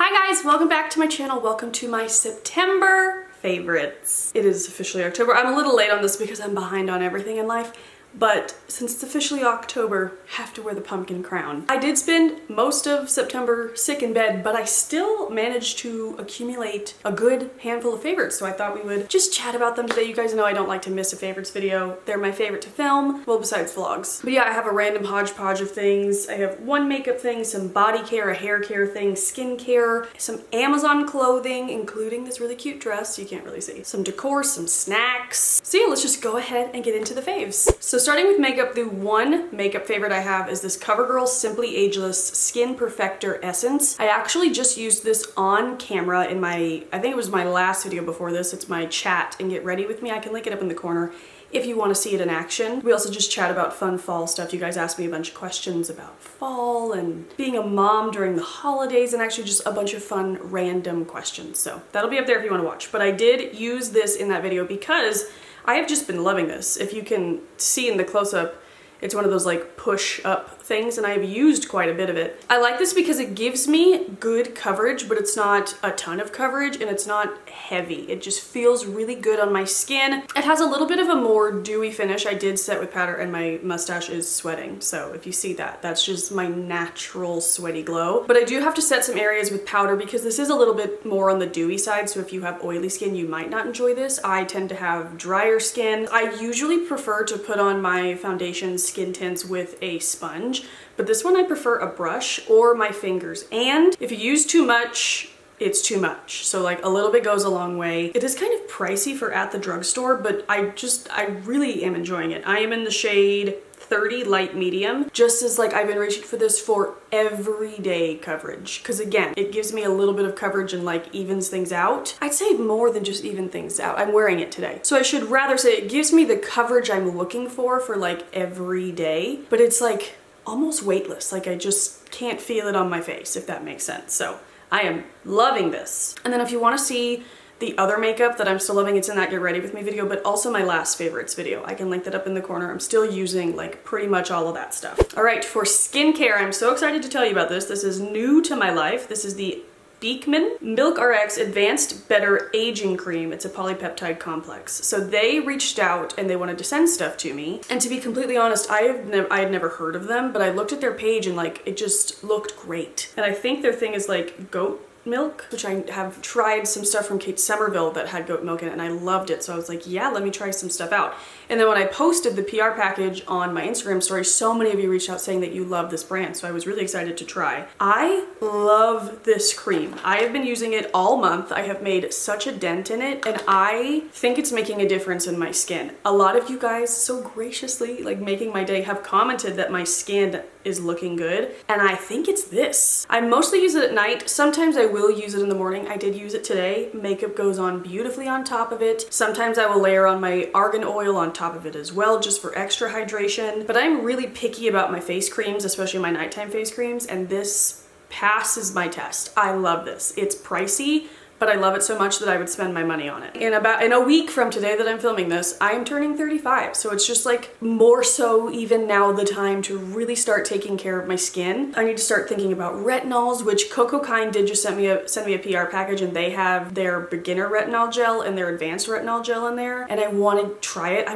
Hi guys, welcome back to my channel. Welcome to my September favorites. It is officially October. I'm a little late on this because I'm behind on everything in life, but since it's officially October, have to wear the pumpkin crown. I did spend most of September sick in bed, but I still managed to accumulate a good handful of favorites, so I thought we would just chat about them today. You guys know I don't like to miss a favorites video. They're my favorite to film, well, besides vlogs. But yeah, I have a random hodgepodge of things. I have one makeup thing, some body care, a hair care thing, skin care, some Amazon clothing, including this really cute dress you can't really see, some decor, some snacks. So yeah, let's just go ahead and get into the faves. So starting with makeup, the one makeup favorite I have is this CoverGirl Simply Ageless Skin Perfector Essence. I actually just used this on camera in my, I think it was my last video before this. It's my chat and get ready with me. I can link it up in the corner if you want to see it in action. We also just chat about fun fall stuff. You guys asked me a bunch of questions about fall and being a mom during the holidays, and actually just a bunch of fun random questions. So that'll be up there if you want to watch. But I did use this in that video because I have just been loving this. If you can see in the close-up, it's one of those like push up things, and I've used quite a bit of it. I like this because it gives me good coverage, but it's not a ton of coverage and it's not heavy. It just feels really good on my skin. It has a little bit of a more dewy finish. I did set with powder and my mustache is sweating. So if you see that, that's just my natural sweaty glow. But I do have to set some areas with powder because this is a little bit more on the dewy side. So if you have oily skin, you might not enjoy this. I tend to have drier skin. I usually prefer to put on my foundation skin tints with a sponge, but this one I prefer a brush or my fingers. And if you use too much, it's too much. So like a little bit goes a long way. It is kind of pricey for at the drugstore, but I really am enjoying it. I am in the shade 30 light medium, just as like I've been reaching for this for everyday coverage, because again, it gives me a little bit of coverage and like evens things out. I'd say more than just even things out. I'm wearing it today, so I should rather say it gives me the coverage I'm looking for like every day, but it's like almost weightless. Like I just can't feel it on my face, if that makes sense. So I am loving this. And then if you want to see the other makeup that I'm still loving, it's in that get ready with me video, but also my last favorites video. I can link that up in the corner. I'm still using like pretty much all of that stuff. All right, for skincare, I'm so excited to tell you about this. This is new to my life. This is the Beekman Milk RX Advanced Better Aging Cream. It's a polypeptide complex. So they reached out and they wanted to send stuff to me. And to be completely honest, I had never heard of them, but I looked at their page and like it just looked great. And I think their thing is like goat milk, which I have tried some stuff from Kate Somerville that had goat milk in it and I loved it. So I was like, yeah, let me try some stuff out. And then when I posted the PR package on my Instagram story, so many of you reached out saying that you love this brand. So I was really excited to try. I love this cream. I have been using it all month. I have made such a dent in it and I think it's making a difference in my skin. A lot of you guys so graciously, like making my day, have commented that my skin is looking good, and I think it's this. I mostly use it at night. Sometimes I will use it in the morning. I did use it today. Makeup goes on beautifully on top of it. Sometimes I will layer on my argan oil on top of it as well, just for extra hydration. But I'm really picky about my face creams, especially my nighttime face creams, and this passes my test. I love this. It's pricey, but I love it so much that I would spend my money on it. In a week from today that I'm filming this, I'm turning 35. So it's just like more so even now the time to really start taking care of my skin. I need to start thinking about retinols, which Coco Kind did just send me a PR package, and they have their beginner retinol gel and their advanced retinol gel in there. And I want to try it.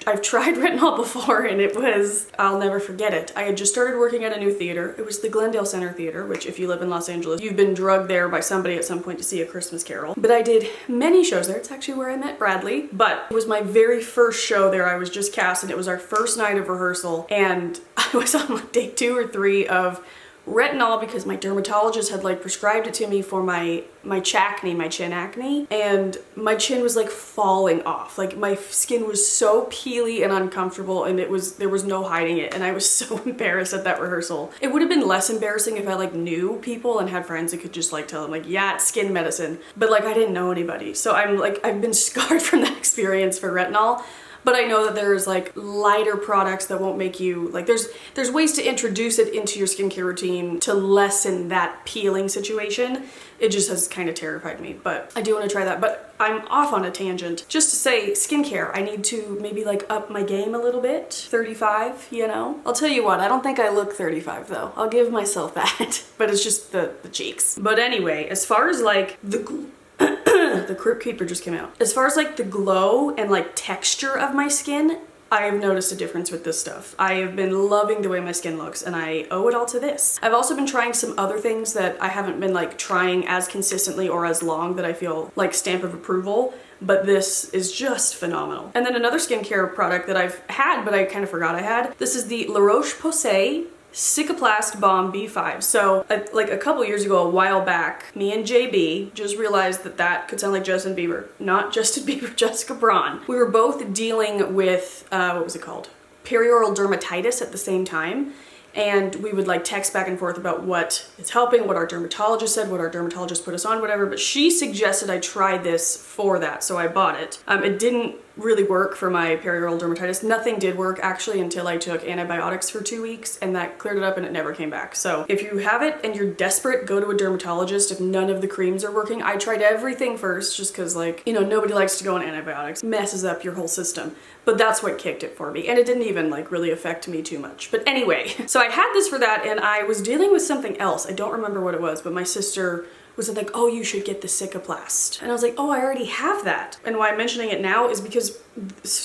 I've tried retinol before and it was, I'll never forget it. I had just started working at a new theater. It was the Glendale Center Theater, which if you live in Los Angeles, you've been drugged there by somebody at some point to see A Christmas Carol. But I did many shows there. It's actually where I met Bradley, but it was my very first show there. I was just cast and it was our first night of rehearsal, and I was on like day 2 or 3 of retinol because my dermatologist had like prescribed it to me for my chacne, my chin acne, and my chin was like falling off. Like my skin was so peely and uncomfortable, and there was no hiding it, and I was so embarrassed at that rehearsal. It would have been less embarrassing if I like knew people and had friends that could just like tell them like, yeah, it's skin medicine, but like I didn't know anybody. So I'm like, I've been scarred from that experience for retinol. but I know that there's like lighter products that won't make you, like there's ways to introduce it into your skincare routine to lessen that peeling situation. It just has kind of terrified me, but I do want to try that. But I'm off on a tangent. Just to say, skincare, I need to maybe like up my game a little bit. 35, you know? I'll tell you what, I don't think I look 35 though. I'll give myself that. But it's just the cheeks. But anyway, as far as like the Crypt Keeper just came out. As far as like the glow and like texture of my skin, I have noticed a difference with this stuff. I have been loving the way my skin looks, and I owe it all to this. I've also been trying some other things that I haven't been like trying as consistently or as long that I feel like stamp of approval, but this is just phenomenal. And then another skincare product that I've had, but I kind of forgot I had. This is the La Roche-Posay Cicaplast Balm B5. So like a couple years ago, a while back, me and JB just realized that that could sound like Justin Bieber. Not Justin Bieber, Jessica Braun. We were both dealing with, what was it called? Perioral dermatitis at the same time. And we would like text back and forth about what is helping, what our dermatologist said, what our dermatologist put us on, whatever. But she suggested I try this for that, so I bought it. It didn't really work for my perioral dermatitis. Nothing did work actually until I took antibiotics for 2 weeks, and that cleared it up and it never came back. So if you have it and you're desperate, go to a dermatologist if none of the creams are working. I tried everything first just because, like, you know, nobody likes to go on antibiotics. Messes up your whole system. But that's what kicked it for me. And it didn't even like really affect me too much. But anyway, so I had this for that, and I was dealing with something else. I don't remember what it was, but my sister was like, oh, you should get the Cicaplast. And I was like, oh, I already have that. And why I'm mentioning it now is because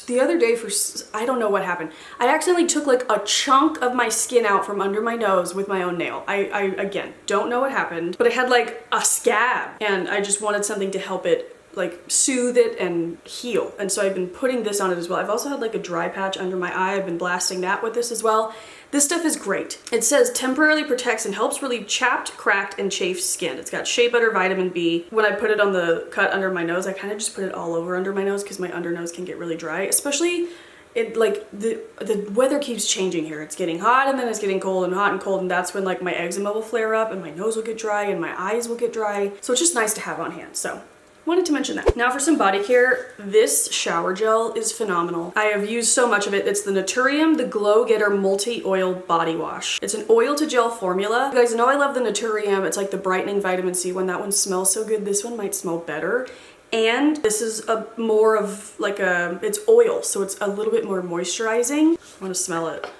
the other day, I don't know what happened. I accidentally took like a chunk of my skin out from under my nose with my own nail. I again, don't know what happened, but I had like a scab, and I just wanted something to help it like soothe it and heal. And so I've been putting this on it as well. I've also had like a dry patch under my eye. I've been blasting that with this as well. This stuff is great. It says temporarily protects and helps relieve chapped, cracked, and chafed skin. It's got shea butter, vitamin B. When I put it on the cut under my nose, I kind of just put it all over under my nose because my undernose can get really dry, especially like the weather keeps changing here. It's getting hot and then it's getting cold and hot and cold, and that's when like my eczema will flare up and my nose will get dry and my eyes will get dry. So it's just nice to have on hand. So wanted to mention that. Now for some body care, this shower gel is phenomenal. I have used so much of it. It's the Naturium The Glow Getter Multi-Oil Body Wash. It's an oil to gel formula. You guys know I love the Naturium. It's like the brightening vitamin C one. That one smells so good. This one might smell better. And this is a more of like it's oil, so it's a little bit more moisturizing. I want to smell it.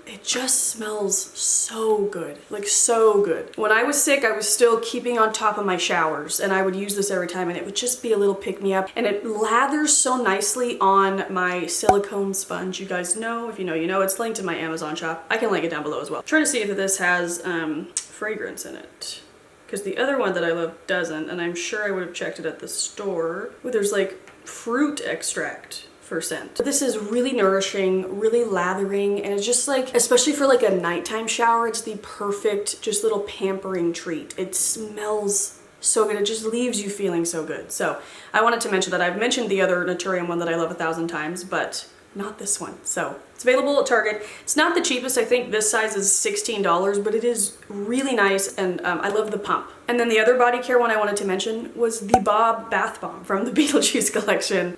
It just smells so good, like so good. When I was sick, I was still keeping on top of my showers, and I would use this every time, and it would just be a little pick-me-up, and it lathers so nicely on my silicone sponge. You guys know, if you know, you know. It's linked in my Amazon shop. I can link it down below as well. I'm trying to see if this has fragrance in it, because the other one that I love doesn't, and I'm sure I would have checked it at the store. Ooh, there's like fruit extract for scent. This is really nourishing, really lathering, and it's just like, especially for like a nighttime shower, it's the perfect just little pampering treat. It smells so good. It just leaves you feeling so good. So I wanted to mention that. I've mentioned the other Naturium one that I love 1,000 times, but not this one. So it's available at Target. It's not the cheapest. I think this size is $16, but it is really nice, and I love the pump. And then the other body care one I wanted to mention was the Bob Bath Bomb from the Beetlejuice collection.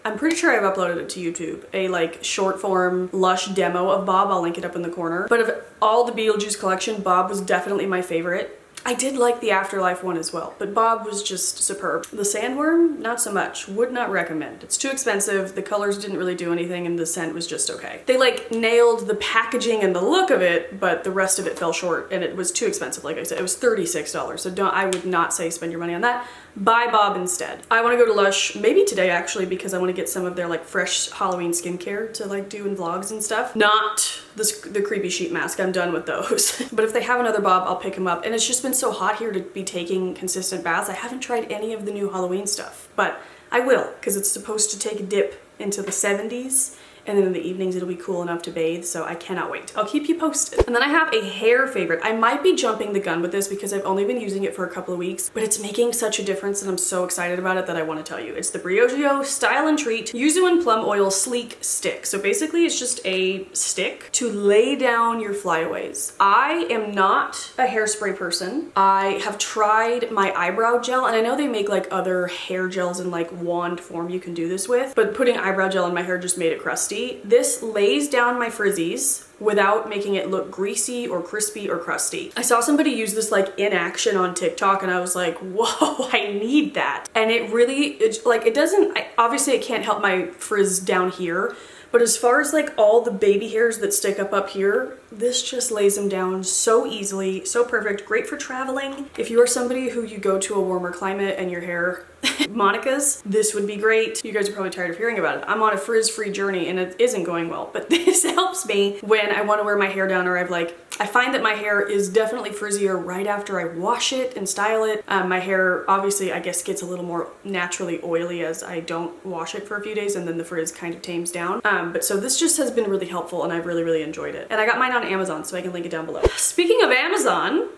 I'm pretty sure I've uploaded it to YouTube, a like short form lush demo of Bob. I'll link it up in the corner. But of all the Beetlejuice collection, Bob was definitely my favorite. I did like the Afterlife one as well, but Bob was just superb. The Sandworm, not so much. Would not recommend. It's too expensive, the colors didn't really do anything, and the scent was just okay. They like nailed the packaging and the look of it, but the rest of it fell short, and it was too expensive. Like I said, it was $36, so I would not say spend your money on that. Buy Bob instead. I want to go to Lush maybe today actually, because I want to get some of their like fresh Halloween skincare to like do in vlogs and stuff. Not the creepy sheet mask, I'm done with those. But if they have another Bob, I'll pick them up. And it's just been so hot here to be taking consistent baths. I haven't tried any of the new Halloween stuff, but I will, because it's supposed to take a dip into the 70s. and then in the evenings it'll be cool enough to bathe, so I cannot wait. I'll keep you posted. And then I have a hair favorite. I might be jumping the gun with this because I've only been using it for a couple of weeks, but it's making such a difference and I'm so excited about it that I want to tell you. It's the Briogeo Style and Treat Yuzu and Plum Oil Sleek Stick. So basically it's just a stick to lay down your flyaways. I am not a hairspray person. I have tried my eyebrow gel, and I know they make like other hair gels in like wand form you can do this with, but putting eyebrow gel in my hair just made it crusty. This lays down my frizzies without making it look greasy or crispy or crusty. I saw somebody use this like in action on TikTok and I was like, whoa, I need that. And it really, it doesn't, obviously it can't help my frizz down here, but as far as like all the baby hairs that stick up here, this just lays them down so easily, so perfect, great for traveling. If you are somebody who you go to a warmer climate and your hair Monica's, this would be great. You guys are probably tired of hearing about it. I'm on a frizz-free journey and it isn't going well, but this helps me when I want to wear my hair down, or I find that my hair is definitely frizzier right after I wash it and style it. My hair obviously I guess gets a little more naturally oily as I don't wash it for a few days, and then the frizz kind of tames down. But so this just has been really helpful and I've really enjoyed it. And I got mine on Amazon, so I can link it down below. Speaking of Amazon,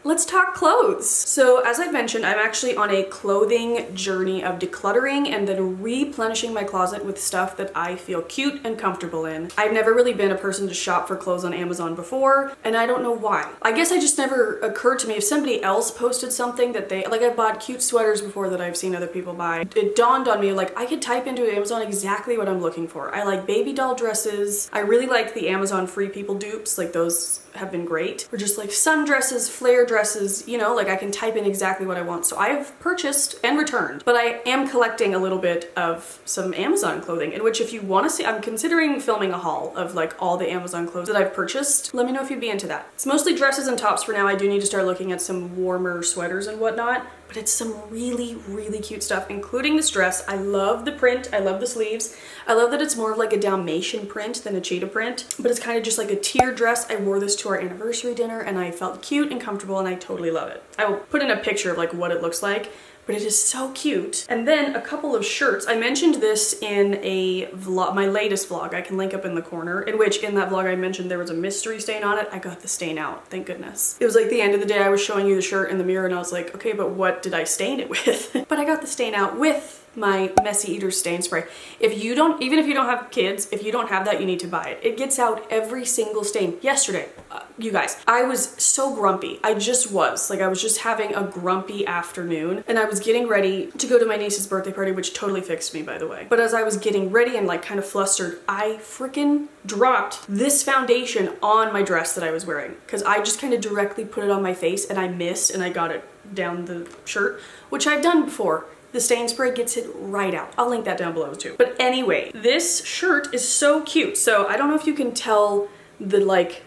let's talk clothes. So as I've mentioned, I'm actually on a clothing journey of decluttering and then replenishing my closet with stuff that I feel cute and comfortable in. I've never really been a person to shop for clothes on Amazon before, and I don't know why. I guess it just never occurred to me. If somebody else posted something that I bought cute sweaters before that I've seen other people buy, it dawned on me like I could type into Amazon exactly what I'm looking for. I like baby doll dresses. I really like the Amazon Free People dupes, like those have been great. Or just like sundresses, flare dresses, you know, like I can type in exactly what I want. So I've purchased and returned, but I am collecting a little bit of some Amazon clothing, in which if you want to see, I'm considering filming a haul of like all the Amazon clothes that I've purchased. Let me know if you'd be into that. It's mostly dresses and tops for now. I do need to start looking at some warmer sweaters and whatnot, but it's some really cute stuff, including this dress. I love the print, I love the sleeves. I love that it's more of like a Dalmatian print than a cheetah print, but it's kind of just like a tier dress. I wore this to our anniversary dinner and I felt cute and comfortable and I totally love it. I will put in a picture of like what it looks like, but it is so cute. And then a couple of shirts. I mentioned this in a vlog, my latest vlog, I can link up in the corner, in which in that vlog I mentioned there was a mystery stain on it. I got the stain out, thank goodness. It was like the end of the day, I was showing you the shirt in the mirror and I was like, okay, but what did I stain it with? But I got the stain out with my Messy Eater stain spray. If you don't, even if you don't have kids, if you don't have that, you need to buy it. It gets out every single stain. Yesterday, you guys, I was so grumpy. I was just having a grumpy afternoon and I was getting ready to go to my niece's birthday party, which totally fixed me, by the way. But as I was getting ready and like kind of flustered, I freaking dropped this foundation on my dress that I was wearing, because I just kind of directly put it on my face and I missed and I got it down the shirt, which I've done before. The stain spray gets it right out. I'll link that down below too. But anyway, this shirt is so cute. So I don't know if you can tell the like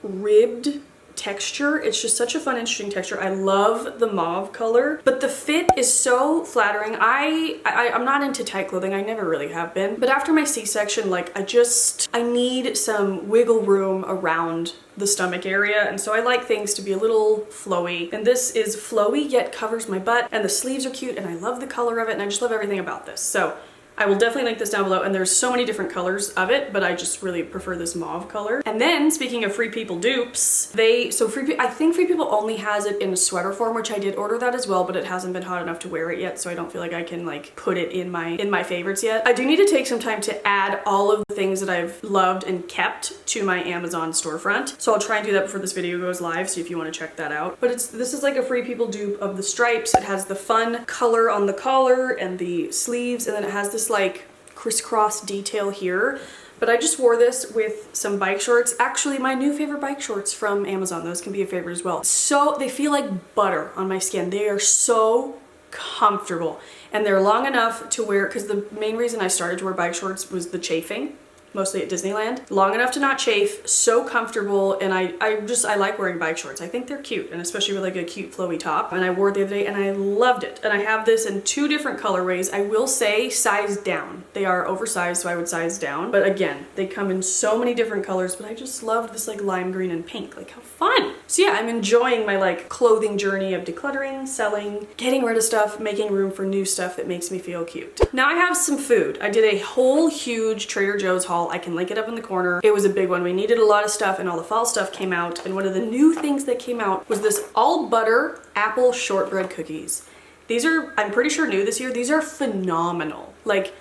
ribbed texture. It's just such a fun, interesting texture. I love the mauve color, but the fit is so flattering. I'm not into tight clothing. I never really have been. But after my C-section, like I need some wiggle room around the stomach area, and so I like things to be a little flowy, and this is flowy yet covers my butt, and the sleeves are cute and I love the color of it and I just love everything about this. So I will definitely link this down below, and there's so many different colors of it, but I just really prefer this mauve color. And then speaking of Free People dupes, I think Free People only has it in a sweater form, which I did order that as well, but it hasn't been hot enough to wear it yet, so I don't feel like I can like put it in my favorites yet. I do need to take some time to add all of the things that I've loved and kept to my Amazon storefront, so I'll try and do that before this video goes live, so if you want to check that out. But this is like a Free People dupe of the stripes. It has the fun color on the collar and the sleeves, and then it has this like crisscross detail here. But I just wore this with some bike shorts. Actually, my new favorite bike shorts from Amazon. Those can be a favorite as well. So they feel like butter on my skin. They are so comfortable and they're long enough to wear, because the main reason I started to wear bike shorts was the chafing. mostly at Disneyland. Long enough to not chafe, so comfortable, and I like wearing bike shorts. I think they're cute, and especially with like a cute flowy top. And I wore it the other day and I loved it. And I have this in 2 different colorways. I will say size down. They are oversized, so I would size down. But again, they come in so many different colors, but I just loved this like lime green and pink. Like, how fun. So yeah, I'm enjoying my like clothing journey of decluttering, selling, getting rid of stuff, making room for new stuff that makes me feel cute. Now I have some food. I did a whole huge Trader Joe's haul. I can link it up in the corner. It was a big one. We needed a lot of stuff and all the fall stuff came out. And one of the new things that came out was this all butter apple shortbread cookies. These are, I'm pretty sure, new this year. These are phenomenal. Like,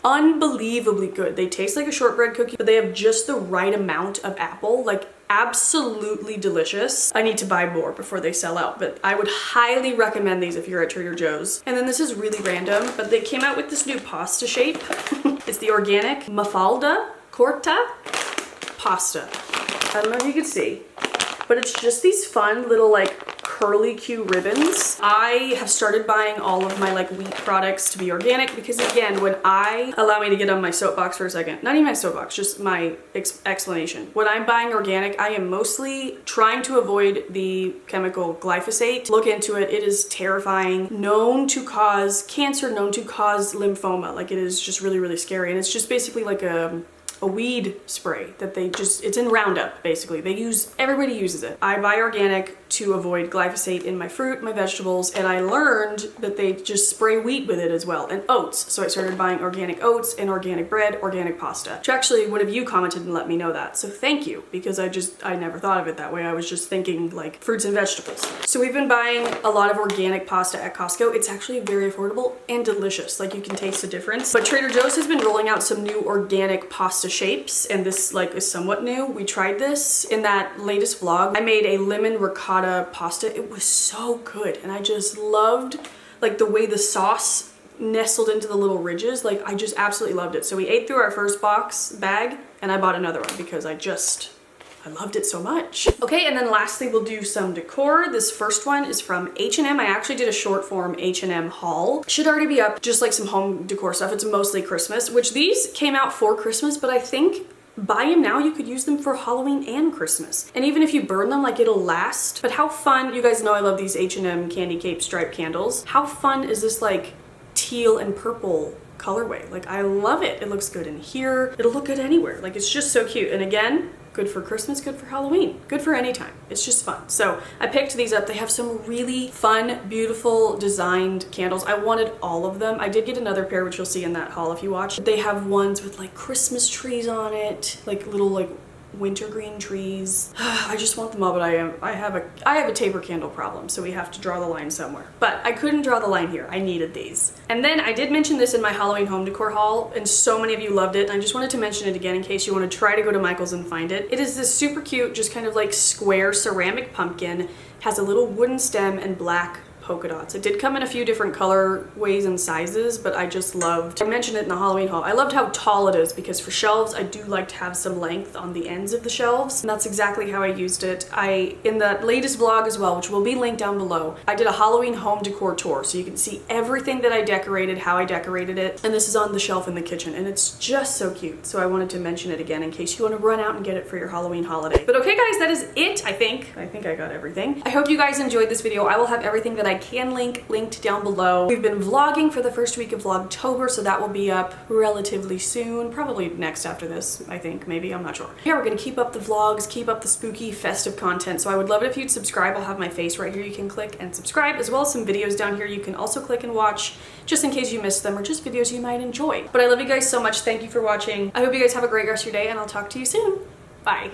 unbelievably good. They taste like a shortbread cookie, but they have just the right amount of apple. Like, absolutely delicious. I need to buy more before they sell out, but I would highly recommend these if you're at Trader Joe's. And then this is really random, but they came out with this new pasta shape. It's the organic Mafalda Corta pasta. I don't know if you can see, but it's just these fun little like curly Q ribbons. I have started buying all of my like wheat products to be organic because, again, when I, allow me to get on my soapbox for a second, not even my soapbox, just my explanation. When I'm buying organic, I am mostly trying to avoid the chemical glyphosate. Look into it. It is terrifying. Known to cause cancer, known to cause lymphoma. Like, it is just really, really scary. And it's just basically like a weed spray that they just, it's in Roundup basically. Everybody uses it. I buy organic to avoid glyphosate in my fruit, my vegetables, and I learned that they just spray wheat with it as well, and oats. So I started buying organic oats and organic bread, organic pasta. Which actually, one of you commented and let me know that. So thank you, because I never thought of it that way. I was just thinking like fruits and vegetables. So we've been buying a lot of organic pasta at Costco. It's actually very affordable and delicious. Like, you can taste the difference. But Trader Joe's has been rolling out some new organic pasta shapes, and this like is somewhat new. We tried this in that latest vlog. I made a lemon ricotta pasta. It was so good, and I just loved like the way the sauce nestled into the little ridges. Like, I just absolutely loved it. So we ate through our first bag, and I bought another one because I loved it so much. Okay, and then lastly, we'll do some decor. This first one is from H&M. I actually did a short form H&M haul. Should already be up, just like some home decor stuff. It's mostly Christmas, which these came out for Christmas, but I think buy them now, you could use them for Halloween and Christmas. And even if you burn them, like, it'll last. But how fun, you guys know I love these H&M candy cape stripe candles. How fun is this like teal and purple colorway? Like, I love it. It looks good in here. It'll look good anywhere. Like, it's just so cute. And again, good for Christmas, good for Halloween, good for any time. It's just fun. So I picked these up. They have some really fun, beautiful designed candles. I wanted all of them. I did get another pair, which you'll see in that haul if you watch. They have ones with like Christmas trees on it, like little like wintergreen trees. I just want them all, but I have a taper candle problem, so we have to draw the line somewhere. But I couldn't draw the line here. I needed these. And then I did mention this in my Halloween home decor haul, and so many of you loved it, and I just wanted to mention it again in case you want to try to go to Michael's and find it. It is this super cute, just kind of like square ceramic pumpkin, has a little wooden stem and black polka dots. It did come in a few different color ways and sizes, but I just loved, I mentioned it in the Halloween haul, I loved how tall it is, because for shelves I do like to have some length on the ends of the shelves, and that's exactly how I used it. In that latest vlog as well, which will be linked down below, I did a Halloween home decor tour, so you can see everything that I decorated, how I decorated it, and this is on the shelf in the kitchen, and it's just so cute. So I wanted to mention it again in case you want to run out and get it for your Halloween holiday. But okay guys, that is it. I think I got everything. I hope you guys enjoyed this video. I will have everything that I can link linked down below. We've been vlogging for the first week of Vlogtober, so that will be up relatively soon, probably next after this, I think, maybe, I'm not sure. Yeah, we're gonna keep up the vlogs, keep up the spooky festive content, so I would love it if you'd subscribe. I'll have my face right here. You can click and subscribe, as well as some videos down here you can also click and watch, just in case you missed them, or just videos you might enjoy. But I love you guys so much. Thank you for watching. I hope you guys have a great rest of your day, and I'll talk to you soon. Bye.